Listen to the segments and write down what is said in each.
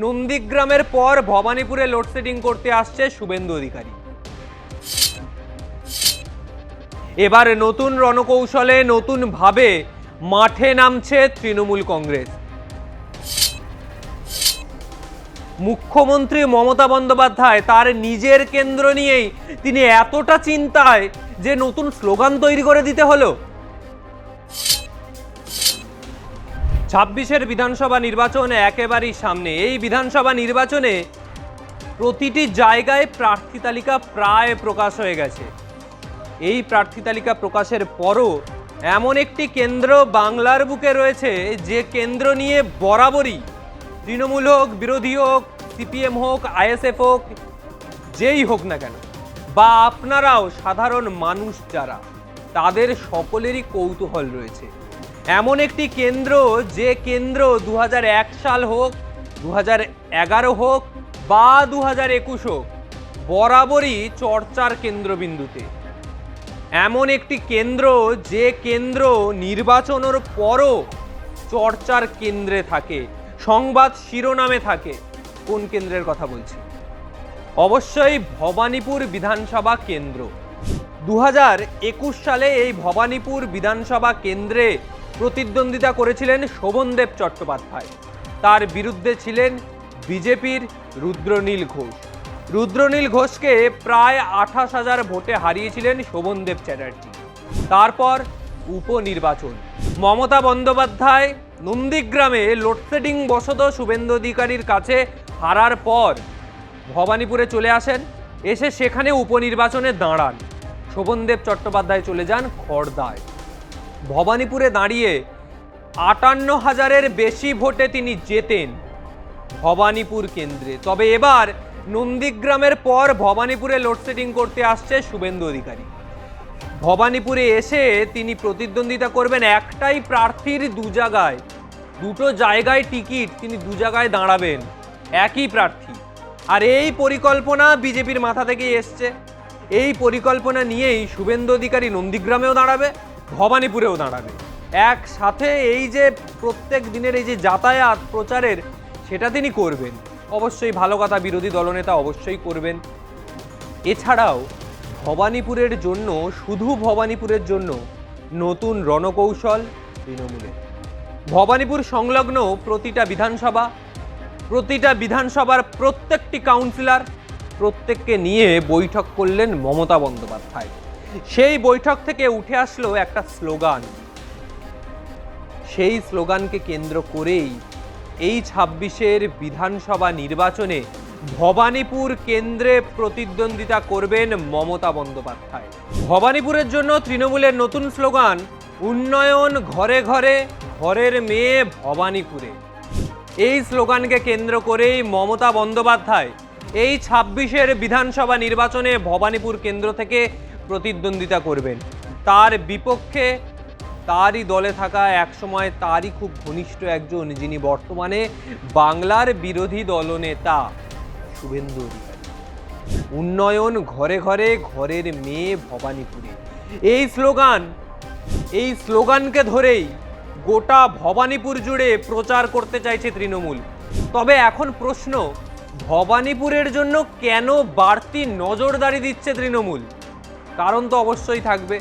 নন্দীগ্রামের পর ভবানীপুরে লোডশেডিং করতে আসছে শুভেন্দু অধিকারী। এবার নতুন রণকৌশলে নতুন ভাবে মাঠে নামছে তৃণমূল কংগ্রেস। মুখ্যমন্ত্রী মমতা বন্দ্যোপাধ্যায় তার নিজের কেন্দ্র নিয়েই তিনি এতটা চিন্তায় যে নতুন স্লোগান তৈরি করে দিতে হলো। 26-এর বিধানসভা নির্বাচন একেবারেই সামনে। এই বিধানসভা নির্বাচনে প্রতিটি জায়গায় প্রার্থী তালিকা প্রায় প্রকাশ হয়ে গেছে। এই প্রার্থী তালিকা প্রকাশের পরও এমন একটি কেন্দ্র বাংলার বুকে রয়েছে যে কেন্দ্র নিয়ে বরাবরই তৃণমূল হোক, বিরোধী হোক, সিপিএম হোক, আইএসএফ হোক, যেই হোক না কেন, বা আপনারাও সাধারণ মানুষ যারা, তাদের সকলেরই কৌতূহল রয়েছে। এমন একটি কেন্দ্র যে কেন্দ্র 2001 সাল হোক, 2011 হোক বা 2021 হোক, বরাবরই চর্চার কেন্দ্রবিন্দুতে। এমন একটি কেন্দ্র যে কেন্দ্র নির্বাচনের পরও চর্চার কেন্দ্রে থাকে, সংবাদ শিরোনামে থাকে। কোন কেন্দ্রের কথা বলছি? অবশ্যই ভবানীপুর বিধানসভা কেন্দ্র। 2021 সালে এই ভবানীপুর বিধানসভা কেন্দ্রে প্রতিদ্বন্দ্বিতা করেছিলেন শোভনদেব চট্টোপাধ্যায়। তার বিরুদ্ধে ছিলেন বিজেপির রুদ্রনীল ঘোষ। রুদ্রনীল ঘোষকে প্রায় 28,000 ভোটে হারিয়েছিলেন শোভনদেব চ্যাটার্জি। তারপর উপনির্বাচন। মমতা বন্দ্যোপাধ্যায় নন্দীগ্রামে লোডশেডিং বশত শুভেন্দু অধিকারীর কাছে হারার পর ভবানীপুরে চলে আসেন। এসে সেখানে উপনির্বাচনে দাঁড়ান। শোভনদেব চট্টোপাধ্যায় চলে যান খড়দায়। ভবানীপুরে দাঁড়িয়ে 58,000-এর বেশি ভোটে তিনি জেতেন ভবানীপুর কেন্দ্রে। তবে এবার নন্দীগ্রামের পর ভবানীপুরে লোডশেডিং করতে আসছে শুভেন্দু অধিকারী। ভবানীপুরে এসে তিনি প্রতিদ্বন্দ্বিতা করবেন একটাই প্রার্থীর দুটো জায়গায় টিকিট, তিনি দু জায়গায় দাঁড়াবেন, একই প্রার্থী। আর এই পরিকল্পনা বিজেপির মাথা থেকেই এসছে। এই পরিকল্পনা নিয়েই শুভেন্দু অধিকারী নন্দীগ্রামেও দাঁড়াবে, ভবানীপুরেও দাঁড়াবে একসাথে। এই যে প্রত্যেক দিনের এই যে যাতায়াত প্রচারের, সেটা তিনি করবেন। অবশ্যই ভালো কথা, বিরোধী দলনেতা অবশ্যই করবেন। এছাড়াও ভবানীপুরের জন্য, শুধু ভবানীপুরের জন্য নতুন রণকৌশল তৃণমূলের। ভবানীপুর সংলগ্ন প্রতিটা বিধানসভার প্রত্যেকটি কাউন্সিলর, প্রত্যেককে নিয়ে বৈঠক করলেন মমতা বন্দ্যোপাধ্যায়। সেই বৈঠক থেকে উঠে আসলো একটা স্লোগান। সেই স্লোগানকে কেন্দ্র করেই এই 26-এর বিধানসভা নির্বাচনে ভবানীপুর কেন্দ্রে প্রতিদ্বন্দ্বিতা করবেন মমতা বন্দ্যোপাধ্যায়। ভবানীপুরের জন্য তৃণমূলের নতুন স্লোগান, উন্নয়ন ঘরে ঘরে, ঘরের মেয়ে ভবানীপুরে। এই স্লোগানকে কেন্দ্র করেই মমতা বন্দ্যোপাধ্যায় এই 26-এর বিধানসভা নির্বাচনে ভবানীপুর কেন্দ্র থেকে প্রতিদ্বন্দ্বিতা করবেন। তার বিপক্ষে তারই দলে থাকা, একসময় তারই খুব ঘনিষ্ঠ একজন, যিনি বর্তমানে বাংলার বিরোধী দলনেতা শুভেন্দু অধিকারী। উন্নয়ন ঘরে ঘরে, ঘরের মেয়ে ভবানীপুরে। এই স্লোগানকে ধরেই গোটা ভবানীপুর জুড়ে প্রচার করতে চাইছে তৃণমূল। তবে এখন প্রশ্ন, ভবানীপুরের জন্য কেন বাড়তি নজরদারি দিচ্ছে তৃণমূল? কারণ তো অবশ্যই থাকবে।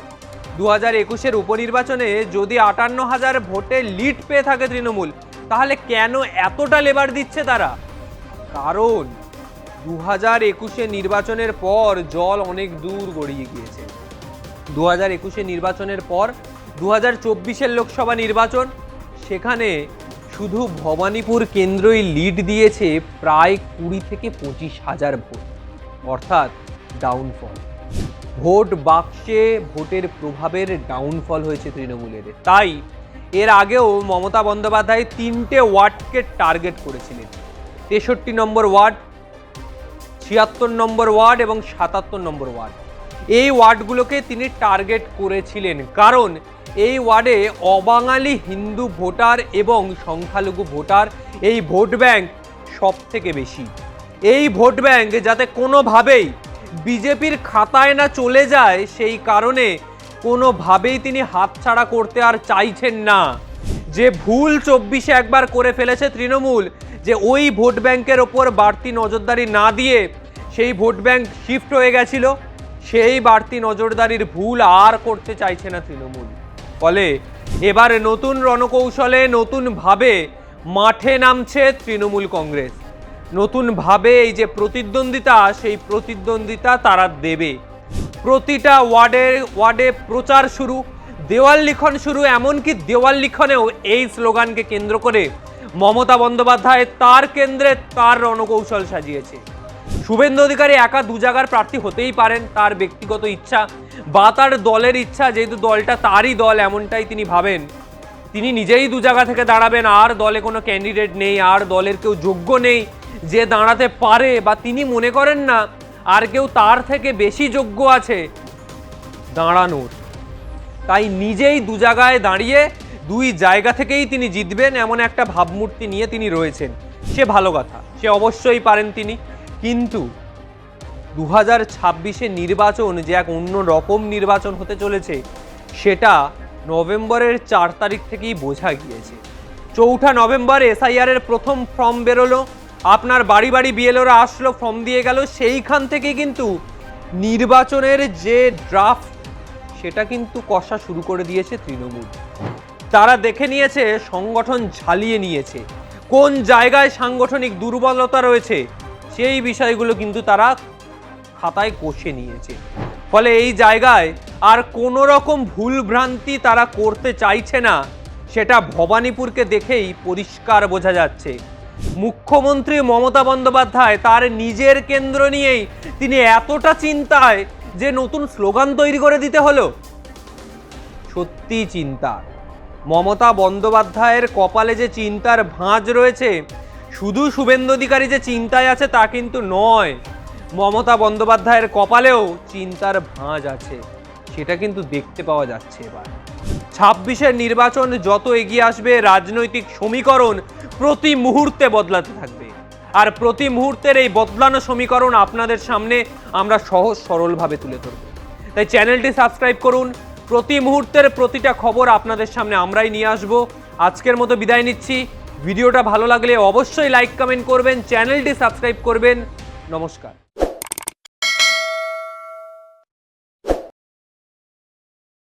2021-এর উপনির্বাচনে যদি 58,000 ভোটে লিড পেয়ে থাকে তৃণমূল, তাহলে কেন এতটা লেবার দিচ্ছে তারা? কারণ 2021-এর নির্বাচনের পর জল অনেক দূর গড়িয়ে গিয়েছে। 2021-এর নির্বাচনের পর 2024-এর লোকসভা নির্বাচন, সেখানে শুধু ভবানীপুর কেন্দ্রই লিড দিয়েছে প্রায় 20 থেকে 25,000 ভোট, অর্থাৎ ডাউনফল। ভোট বাক্সে ভোটের প্রভাবের ডাউনফল হয়েছে তৃণমূলের। তাই এর আগেও মমতা বন্দ্যোপাধ্যায় 3টে ওয়ার্ডকে টার্গেট করেছিলেন। 63 নম্বর ওয়ার্ড, 76 নম্বর ওয়ার্ড এবং 77 নম্বর ওয়ার্ড। এই ওয়ার্ডগুলোকে তিনি টার্গেট করেছিলেন কারণ এই ওয়ার্ডে অবাঙালি হিন্দু ভোটার এবং সংখ্যালঘু ভোটার, এই ভোট ব্যাংক সব থেকে বেশি। এই ভোট ব্যাংক যাতে কোনোভাবেই বিজেপির খাতায় না চলে যায়, সেই কারণে কোনোভাবেই তিনি হাতছাড়া করতে আর চাইছেন না। যে ভুল 24-এ একবার করে ফেলেছে তৃণমূল, যে ওই ভোট ব্যাংকের ওপর বাড়তি নজরদারি না দিয়ে সেই ভোট ব্যাংক শিফট হয়ে গেছিল, সেই বাড়তি নজরদারির ভুল আর করতে চাইছে না তৃণমূল। ফলে এবার নতুন রণকৌশলে নতুনভাবে মাঠে নামছে তৃণমূল কংগ্রেস। নতুনভাবে এই যে প্রতিদ্বন্দ্বিতা, সেই প্রতিদ্বন্দ্বিতা তারা দেবে। প্রতিটা ওয়ার্ডে প্রচার শুরু, দেওয়াল লিখন শুরু, এমনকি দেওয়াল লিখনেও এই স্লোগানকে কেন্দ্র করে মমতা বন্দ্যোপাধ্যায় তার কেন্দ্রে তার রণকৌশল সাজিয়েছে। শুভেন্দু অধিকারী একা 2 জায়গার প্রার্থী হতেই পারেন, তার ব্যক্তিগত ইচ্ছা বা তার দলের ইচ্ছা, যেহেতু দলটা তারই দল এমনটাই তিনি ভাবেন। তিনি নিজেই 2 জায়গা থেকে দাঁড়াবেন, আর দলে কোনো ক্যান্ডিডেট নেই, আর দলের কেউ যোগ্য নেই যে দাঁড়াতে পারে, বা তিনি মনে করেন না আর কেউ তার থেকে বেশি যোগ্য আছে দাঁড়ানোর। তাই নিজেই 2 জায়গায় দাঁড়িয়ে 2 জায়গা থেকেই তিনি জিতবেন এমন একটা ভাবমূর্তি নিয়ে তিনি রয়েছেন। সে ভালো কথা, সে অবশ্যই পারেন তিনি। কিন্তু 2026-এ নির্বাচন যে এক অন্য রকম নির্বাচন হতে চলেছে, সেটা নভেম্বরের 4 তারিখ থেকেই বোঝা গিয়েছে। 4 নভেম্বর এসআইআর এর প্রথম ফর্ম বেরোলো, আপনার বাড়ি বাড়ি বিএলওরা আসলো, ফর্ম দিয়ে গেল। সেইখান থেকে কিন্তু নির্বাচনের যে ড্রাফট, সেটা কিন্তু কষা শুরু করে দিয়েছে তৃণমূল। তারা দেখে নিয়েছে, সংগঠন ঝালিয়ে নিয়েছে, কোন জায়গায় সাংগঠনিক দুর্বলতা রয়েছে সেই বিষয়গুলো কিন্তু তারা খাতায় কষে নিয়েছে। ফলে এই জায়গায় আর কোনো রকম ভুলভ্রান্তি তারা করতে চাইছে না, সেটা ভবানীপুরকে দেখেই পরিষ্কার বোঝা যাচ্ছে। মুখ্যমন্ত্রী মমতা বন্দ্যোপাধ্যায় তার নিজের কেন্দ্র নিয়েই তিনি এতটা চিন্তায় যে নতুন স্লোগান তৈরি করে দিতে হলো। সত্যি চিন্তা। মমতা বন্দ্যোপাধ্যায়ের কপালে যে চিন্তার ভাঁজ রয়েছে, শুধু শুভেন্দু অধিকারী যে চিন্তায় আছে তা কিন্তু নয়, মমতা বন্দ্যোপাধ্যায়ের কপালেও চিন্তার ভাঁজ আছে, সেটা কিন্তু দেখতে পাওয়া যাচ্ছে। এবার 26-এর নির্বাচন যত এগিয়ে আসবে, রাজনৈতিক সমীকরণ প্রতি মুহূর্তে বদলাতে থাকবে, আর প্রতি মুহূর্তের এই বদলানো সমীকরণ আপনাদের সামনে আমরা সহজ সরলভাবে তুলে ধরব। তাই চ্যানেলটি সাবস্ক্রাইব করুন, প্রতি মুহূর্তের প্রতিটা খবর আপনাদের সামনে আমরাই নিয়ে আসব। আজকের মতো বিদায় নিচ্ছি। ভিডিওটা ভালো লাগলে অবশ্যই লাইক কমেন্ট করবেন, চ্যানেলটি সাবস্ক্রাইব করবেন। নমস্কার।